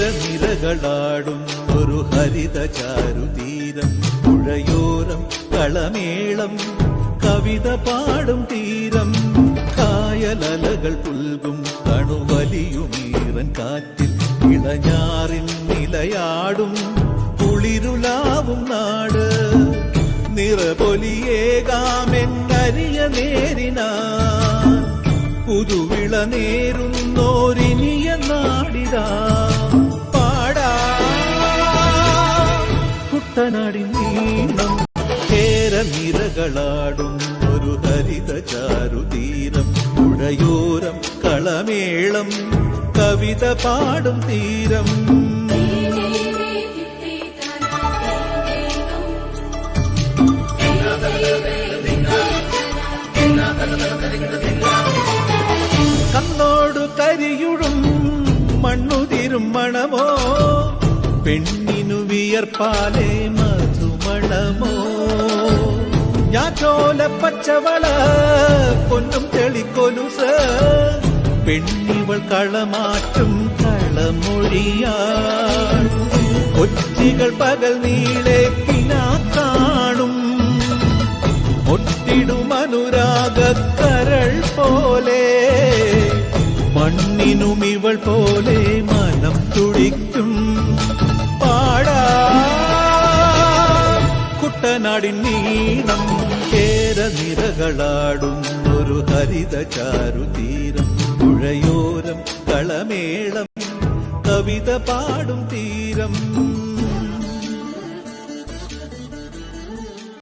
കേരനിരകളാടും ഒരു ഹരിത ചാരുതീരം, പുഴയോരം കളമേളം കവിത പാടും തീരം, കായലലകൾ പുൽകും കണുവലിയുമീറൻ കാറ്റിൽ ഇളഞ്ഞാറിൻ നിലയാടും കുളിരുലാവും നാട്, നിറപൊലിയേകാമെന്നരിയ നേരിനാ പുതുവിള നേരുന്നോരിനിയ നാടിതാ പാടാ കുട്ടനാടിൻ നീളം. കേരനിരകളാടും ഒരു ഹരിത ചാരുതീരം, പുഴയോരം കളമേളം കവിത പാടും തീരം. കണ്ണോടു കരിയുഴും മണ്ണുതിരും മണമോ, പെണ്ണിനു വിയർപ്പാലേ മധുമണമോ, ഞാറ്റോല പച്ചവള പൊന്നും തെളിക്കൊലുസ്, പെണ്ണിവൾ കളമാറ്റും കളമൊഴിയാൾ, കൊച്ചികൾ പകൽ നീളെ കിനാ കാണും, ഒട്ടിടും അനുരാഗക്കരൾ പോലെ, മണ്ണിനും ഇവൾ പോലെ മനം തുടിക്കും പാടാ കുട്ടനാടിൻ നീളം. കേരനിരകളാടും ഒരു ഹരിത ചാരുതീരം, പുഴയോരം കളമേളം കവിത പാടും തീരം.